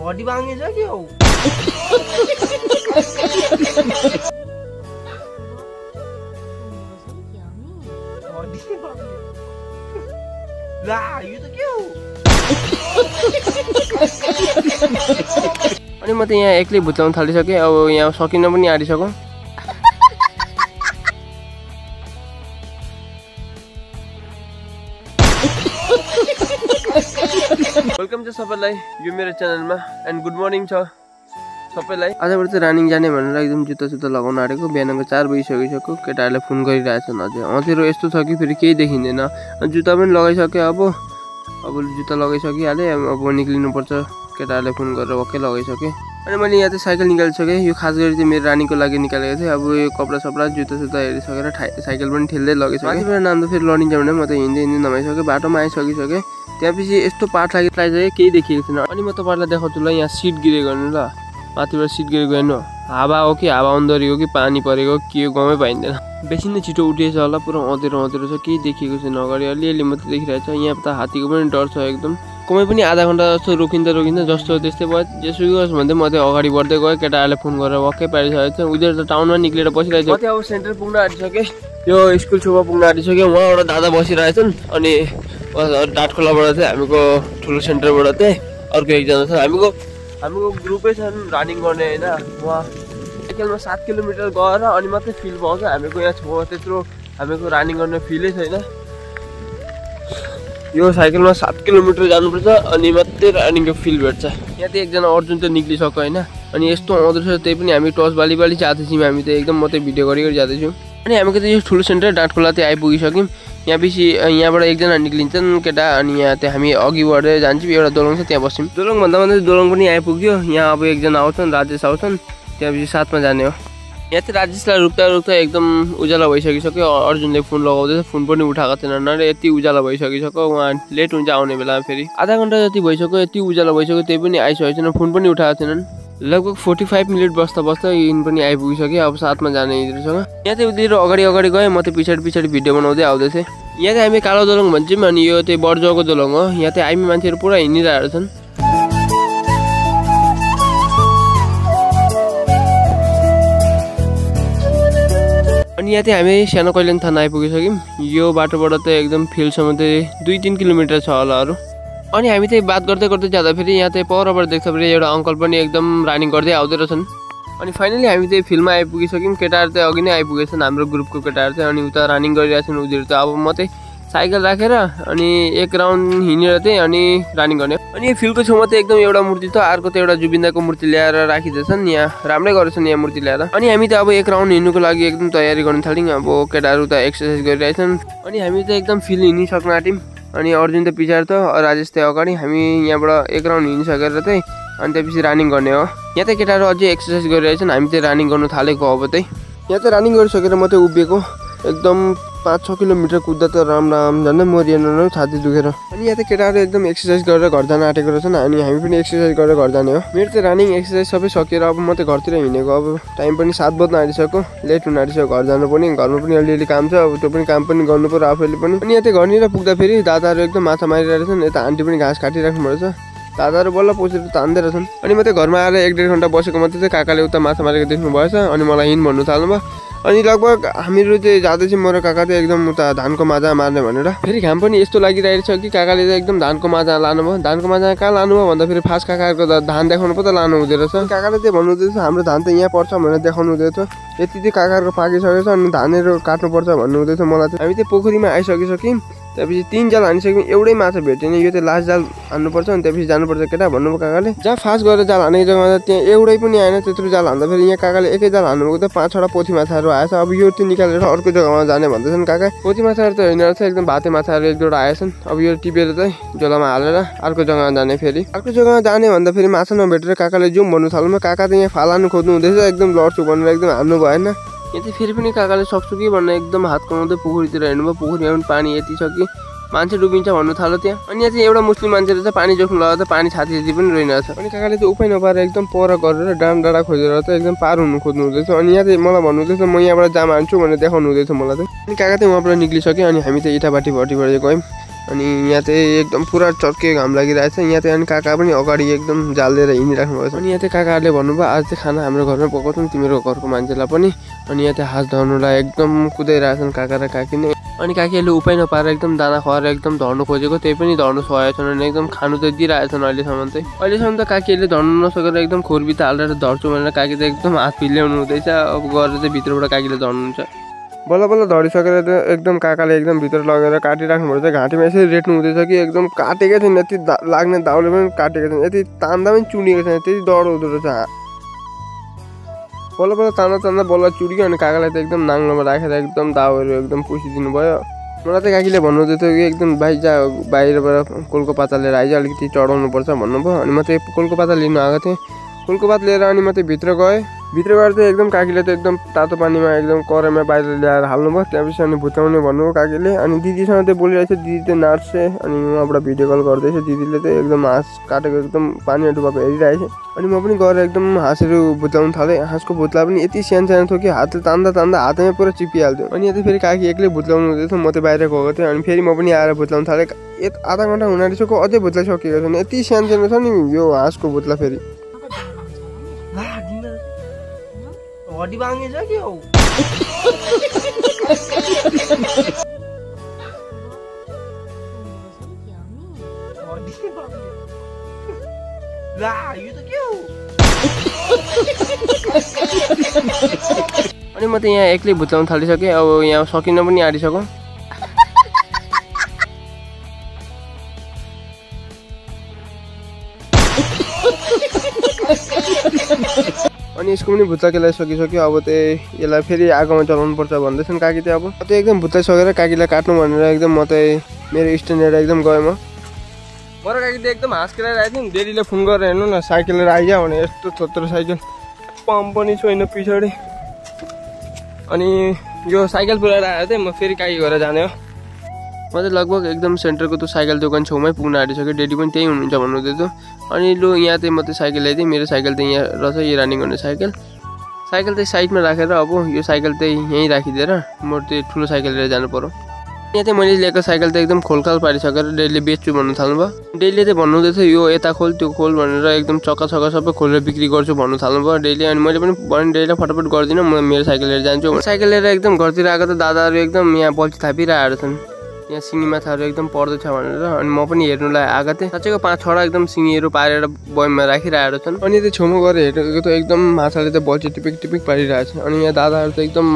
हड्डी भाङ्गे छ के हो ला यो त के हो अनि म त यहाँ एक्लै भुत्लाउन थालिसकेँ अब यहाँ सकिन पनि आँटिसक्यो वेलकम छ सबैलाई यो मेरो च्यानलमा एन्ड गुड मर्निङ छ सबैलाई आजबाट चाहिँ रानिङ जाने भनेर एकदम जुत्ता लगाउन आँटेको बिहानको 4 बजिसकिसक्यो केटाहरूले फोन गरिरहेछन् अझै अँधेरो यस्तो छ कि फेरि केही देखिँदैन जुत्ता पनि लगाइसकेँ अब जुत्ता लगाइसकिहालेँ अब निक्लिनुपर्छ केटाहरूले फोन गरेर वक्कै लगाइसकेँ अनि मैले यहाँ चाहिँ साइकल निकालिसकेँ यो खास गरी चाहिँ मेरो रानीको लागि निकालेको थिएँ अब यो कपडा सपडा जुत्ता हेरिसकेर साइकल पनि ठेल्दै लगेको माथिबाट नाम्दा फेरि लडिन्छ भने म त हिँड्दै नभइसकेँ बाटोमा आइसकिसकेँ त्यसपछि यस्तो पाठ लागि केही देखिएको थिएन अनि म तपाईँलाई देखाउँछु ल यहाँ सिट गिरेको हेर्नु ल माथिबाट सिट गिरेको हेर्नु हावा हो कि हावा अन्दरी हो कि पानी परेको के हो गमै पाइँदैन बेसी नै छिटो उठिएछ होला पुरा अँधेरो छ केही देखिएको छैन अगाडि अलिअलि मात्रै देखिरहेछ यहाँ त हात्तीको पनि डर छ एकदम कमै पनि आधा घन्टा जस्तो रोकिँदा जस्तो त्यस्तै भयो जेसुकै होस् भन्दै म चाहिँ अगाडि बढ्दै गएँ केटाहरूले फोन गरेर वक्कै पारिसकेको छ उनीहरू त टाउनमा निक्लेर बसिरहेको छ अब सेन्टर पुग्न आँटिसकेँ यो स्कुल छेउमा पुग्न आँटिसक्यो उहाँबाट दादा बसिरहेछन् अनि डाँटखोलाबाट चाहिँ हामीको ठुलो सेन्टरबाट चाहिँ अर्को एकजना छ हामीको ग्रुपै छन् रनिङ गर्ने होइन उहाँ साइकलमा 7 किलोमिटर गएर अनि मात्रै फिल पाउँछ हामीको यहाँ छेउमा त्यत्रो हामीको रनिङ गर्ने फिलै छैन यो साइकलमा 7 किलोमिटर जानुपर्छ अनि मात्रै रनिङको फिल भेट्छ यहाँ चाहिँ एकजना अर्जुन त निक्लिसक्यो होइन अनि यस्तो आउँदो छ त्यही पनि हामी टस बाली जाँदैछौँ हामी त एकदम मात्रै भिडियो गरी जाँदैछौँ अनि हामीको चाहिँ यो ठुलो सेन्टर डाँटखोला चाहिँ आइपुगिसक्यौँ यहाँ पछि यहाँबाट एकजना निक्लिन्छन् केटा अनि यहाँ चाहिँ हामी अघि बढेर जान्छौँ एउटा दोलङ छ त्यहाँ बस्छौँ दोलङ भन्दा दोलङ पनि आइपुग्यो यहाँ अब एकजना आउँछन् राजेश आउँछन् त्यहाँपछि साथमा जाने हो यहाँ चाहिँ राजेशलाई रुक्दा एकदम उज्यालो भइसकिसक्यो अर्जुनले फोन लगाउँदैछ फोन पनि उठाएको थिएन न यति उज्यालो भइसकिसक्यो उहाँ लेट हुन्छ आउने बेलामा फेरि आधा घन्टा जति भइसक्यो यति उज्यालो भइसक्यो त्यही पनि आइसकेको छैन फोन पनि उठाएको थिएनन् लगभग 45 मिनट बस्दा यिन पनि आइपुगिसक्यो अब साथमा जाने यिनीहरूसँग यहाँ चाहिँ उनीहरू अगाडि गएँ म चाहिँ पछाडि भिडियो बनाउँदै आउँदै थिएँ यहाँ चाहिँ हामी कालो दोलङ भन्छौँ अनि यो चाहिँ बर्जाको दोलङ हो यहाँ चाहिँ हामी मान्छेहरू पुरा हिँडिरहेको छन् अनि यहाँ चाहिँ हामी सानो कैलान थाना आइपुगिसक्यौँ यो बाटोबाट चाहिँ एकदम फिल्डसम्म चाहिँ 2-3 किलोमिटर छ होला अरू अनि हामी चाहिँ बात गर्दै जाँदाखेरि यहाँ चाहिँ परबाट देख्छ फेरि एउटा अङ्कल पनि एकदम रनिङ गर्दै आउँदै रहेछन् अनि फाइनली हामी चाहिँ फिल्डमा आइपुगिसक्यौँ केटाहरू चाहिँ अघि नै आइपुगेछन् हाम्रो ग्रुपको केटाहरू चाहिँ अनि उता रनिङ गरिरहेछन् उनीहरू चाहिँ अब म चाहिँ साइकल राखेर अनि एक राउन्ड हिँडेर चाहिँ अनि रनिङ गर्ने अनि यो फिल्डको छेउमा चाहिँ एकदम एउटा मूर्ति छ अर्को चाहिँ एउटा जुबिन्दाको मूर्ति ल्याएर राखिदिएछन् यहाँ राम्रै गरेछन् यहाँ मूर्ति ल्याएर अनि हामी त अब एक राउन्ड हिँड्नुको लागि एकदम तयारी गर्न थाल्यौँ अब केटाहरू त एक्सर्साइज गरिरहेछन् अनि हामी चाहिँ एकदम फिल्ड हिँडिसक्न आँट्यौँ अनि अर्जुन त पछाडि त राजेश चाहिँ अगाडि हामी यहाँबाट एक राउन्ड हिँडिसकेर चाहिँ अनि त्यसपछि रनिङ गर्ने हो यहाँ चाहिँ केटाहरू अझै एक्सर्साइज गरिरहेछन् हामी चाहिँ रनिङ गर्नु थालेको अब चाहिँ यहाँ चाहिँ रनिङ गरिसकेर म चाहिँ उभिएको एकदम 5-6 किलोमिटर कुद्दा त राम झन्डै मरिएन छाती दुखेर अनि यहाँ चाहिँ केटाहरू एकदम एक्सर्साइज गरेर घर जान आँटेको रहेछन् अनि हामी पनि एक्सर्साइज गरेर घर जाने हो मेरो चाहिँ रनिङ एक्सर्साइज सबै सकिएर अब म चाहिँ घरतिर हिँडेको अब टाइम पनि 7 बज्न आँटिसक्यो लेट हुन आँटिसक्यो घर जानु पनि घरमा पनि अलिअलि काम छ अब त्यो पनि काम पनि गर्नु पर्यो आफैले पनि अनि यहाँ चाहिँ घरनिर पुग्दाखेरि दादाहरू एकदम माछा मारिरहेको छन् यता आन्टी पनि घाँस काटिराख्नु पर्छ दादाहरू बल्ल पोसेर तान्दै रहेछन् अनि म चाहिँ घरमा आएर 1-1.5 घन्टा बसेको मात्रै चाहिँ काकाले उता माछा मारेको देख्नु भएछ अनि मलाई हिँड भन्नु थाल्नुभयो अनि लगभग हामीहरू चाहिँ जाँदैछौँ म र काका चाहिँ एकदम उता धानको माजा मार्ने भनेर फेरि घाम पनि यस्तो लागिरहेको छ कि काकाले चाहिँ एकदम धानको माजा लानुभयो धानको माजा कहाँ लानुभयो भन्दा फेरि फास्ट काकाको त धान देखाउनु पो त लानु हुँदो रहेछ काकाले चाहिँ भन्नु हुँदैछ हाम्रो धान त यहाँ पर्छ भनेर देखाउनु हुँदैछ यति चाहिँ काकाको पाकिसकेको छ अनि धानहरू काट्नुपर्छ भन्नु हुँदैछ मलाई चाहिँ हामी चाहिँ पोखरीमा आइसकिसक्यौँ त्यसपछि 3 जाल हानिसक्यौँ एउटै माछा भेटेन यो चाहिँ लास्ट जाल हान्नुपर्छ अनि त्यसपछि जानुपर्छ केटा भन्नुभयो काकाले जहाँ फास्ट गरेर जाल हानेको जग्गामा त्यहाँ एउटै पनि आएन त्यत्रो जाल हान्दा फेरि यहाँ काकाले एकै जाल हान्नुभएको त 5-6 पोथी माछाहरू आएछ अब यो चाहिँ निकालेर अर्को जग्गामा जाने भन्दैछन् काका पोथी माछाहरू त होइन रहेछ एकदम भाते माछाहरू 1-2 आएछन् अब यो टिपेर चाहिँ झोलामा हालेर अर्को जग्गामा जाने फेरि अर्को जग्गामा जाने भन्दा फेरि माछा नभेटेर काकाले जाउँ भन्नु थाल्नु काका चाहिँ यहाँ फालानु खोज्नु हुँदैछ एकदम लड्छु भनेर एकदम हान्नु भएन यहाँ चाहिँ फेरि पनि काकाले सक्छु कि भनेर एकदम हात कमाउँदै पोखरीतिर हेर्नुभयो पोखरीमा पनि पानी यति छ कि मान्छे डुबिन्छ भन्नु थाल्यो त्यहाँ अनि यहाँ चाहिँ एउटा मुस्लिम मान्छेले चाहिँ पानी जोख्नु लगाएर त पानी छाती पनि रहेछ अनि काकाले चाहिँ उपाय नपाएर एकदम पर गरेर डाँडा खोजेर त एकदम पार हुनु खोज्नु हुँदैछ अनि यहाँ चाहिँ मलाई भन्नु हुँदैछ म यहाँबाट जाम हान्छु भनेर देखाउनु हुँदैछ मलाई चाहिँ अनि काका चाहिँ उहाँबाट निक्लिसक्यो अनि हामी चाहिँ इटाबाटीबाट गयौँ अनि यहाँ चाहिँ एकदम पुरा चर्के घाम लागिरहेछ। यहाँ चाहिँ अनि काका पनि अगाडि एकदम जाल लिएर हिँडिराख्नु भएको छ। अनि यहाँ चाहिँ काकाहरूले भन्नुभयो आज चाहिँ खाना हाम्रो घरमा पकाउँछौँ तिम्रो घरको मान्छेलाई पनि। अनि यहाँ चाहिँ हात धर्नुलाई एकदम कुदाइरहेछन् काका र काकी नै। अनि काकीहरूले उपाय नपाएर एकदम दाना खुवाएर एकदम धर्नु खोजेको, त्यही पनि धर्नु सकेको छैन अनि एकदम खानु त दिइरहेछन् अहिलेसम्म त काकीहरूले धर्नु नसकेर एकदम खोरबिता हालेर धर्छु भनेर काकी त एकदम हात फिल्ल्याउनु हुँदैछ। अब गएर चाहिँ भित्रबाट काकीले धर्नुहुन्छ। बल्ल बल्ल धरिसकेर त एकदम काकाले एकदम भित्र लगेर काटिराख्नु पर्छ। घाँटीमा यसरी रेट्नु हुँदैछ कि एकदम काटेकै छैन, यति लाग्ने दाउले पनि काटेको छैन, यति तान्दा पनि चुडिएको छैन, त्यति डर हुँदो रहेछ। बल्ल बल्ल तान्दा बल्ल चुड्यो अनि काकालाई त एकदम नाङ्लोमा राखेर एकदम दाउहरू एकदम पुसिदिनु भयो। मलाई त काकीले भन्नुहुँदै थियो कि एकदम भाइ जा बाहिरबाट कोलको पाता लिएर आइज, अलिकति चढाउनु पर्छ भन्नुभयो। अनि म चाहिँ कोलको पाता लिनु आएको थिएँ। कोलको पात लिएर अनि म चाहिँ भित्र गएँ। भित्र गएर चाहिँ एकदम काकीले त एकदम तातो पानीमा एकदम कराईमा बाहिर ल्याएर हाल्नुभयो। त्यसपछि अनि भुत्लाउने भन्नुभयो काकीले। अनि दिदीसँग चाहिँ बोलिरहेको छ, दिदी चाहिँ नाच्छ। अनि उहाँबाट भिडियो कल गर्दैछ। दिदीले चाहिँ एकदम हाँस काटेको एकदम पानीमा डुबाएको हेरिरहेछ। अनि म पनि गएर एकदम हाँसहरू भुत्लाउनु थालेँ। हाँसको भुत्ला पनि यति सानो सानो थियो कि हातले तान्दा हातैमा पुरा चिपिहाल्थ्यो। अनि यता फेरि काकी एक्लै भुत्लाउनु हुँदै थियो, म चाहिँ बाहिर गएको थिएँ। अनि फेरि म पनि आएर भुत्लाउनु थालेँ। आधा घन्टा हुन आँटिसक्यो, अझै भुत्लाइसकेको छैन। यति सानो सानो छ नि यो हाँसको भुत्ला। फेरि हड्डी भाङ्गे छ के हो? ला यो त के हो? अनि म त यहाँ एक्लै भुत्लाउनु थालिसकेँ। अब यहाँ सकिन पनि आँटिसक्यो। अनि यसको पनि भुत्ला केलाइसकिसक्यो। अब चाहिँ यसलाई फेरि आगोमा चलाउनु पर्छ भन्दैछन् काकी चाहिँ। अब त्यो एकदम भुत्लाइसकेर काकीलाई काट्नु भनेर एकदम म चाहिँ मेरो स्ट्यान्ड लिएर एकदम गएँ। म र काकी चाहिँ एकदम हाँस खेलाइरहेको थियौँ। डेडीले फोन गरेर हेर्नु न साइकल लिएर आइज भने, यस्तो छोत्रो साइकल, पम्प पनि छैन पछाडि। अनि यो साइकल पुऱ्याएर आएर चाहिँ म फेरि काकी गएर जाने हो। म चाहिँ लगभग एकदम सेन्टरको त्यो साइकल दोकान छेउमै पुग्न आँटिसक्यो। डेडी पनि त्यहीँ हुनुहुन्छ भन्नुहुँदै थियो। अनि लु यहाँ चाहिँ म चाहिँ साइकल ल्याइदिएँ। मेरो साइकल चाहिँ यहाँ रहेछ, यो रनिङ गर्ने साइकल चाहिँ साइडमा राखेर अब यो साइकल चाहिँ यहीँ राखिदिएर म त्यो ठुलो साइकल लिएर जानु पर्यो। यहाँ चाहिँ मैले ल्याएको साइकल त एकदम खोलखाल पारिसकेर डेलीले बेच्छु भन्नु थाल्नुभयो। डेलीले चाहिँ भन्नुहुँदै थियो यो यता खोल त्यो खोल भनेर, एकदम चक्का सबै खोलेर बिक्री गर्छु भन्नु थाल्नुभयो डेली। अनि मैले पनि भने डेलीलाई फटाफट गर्दिनँ, म मेरो साइकल लिएर जान्छु। साइकल लिएर एकदम घरतिर आएको त दादाहरू एकदम यहाँ बल्छी थापिरहेको छन्। यहाँ सिँगी माछाहरू एकदम पर्दैछ भनेर। अनि म पनि हेर्नुलाई आएको थिएँ। साँच्चैको 5-6वटा एकदम सिँगीहरू पारेर बयममा राखिरहेको छन्। अनि त्यो छेउमा गएर हेरेको त एकदम माछाले त बल्छी टिपिक पारिरहेको छ। अनि यहाँ दादाहरू त एकदम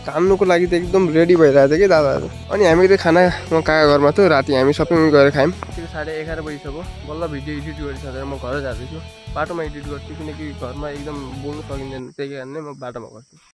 खानुको लागि त एकदम रेडी भइरहेको थियो कि दादाहरू। अनि हामी चाहिँ खाना म काका घरमा थियो, राति हामी सबै गएर खायौँ। त्यो 11:30 बजिसक्यो। बल्ल भिडियो एडिट गरिसकेर म घर जाँदैछु। बाटोमा एडिट गर्छु किनकि घरमा एकदम बोल्नु सकिँदैन, त्यही कारणले म बाटोमा गर्छु।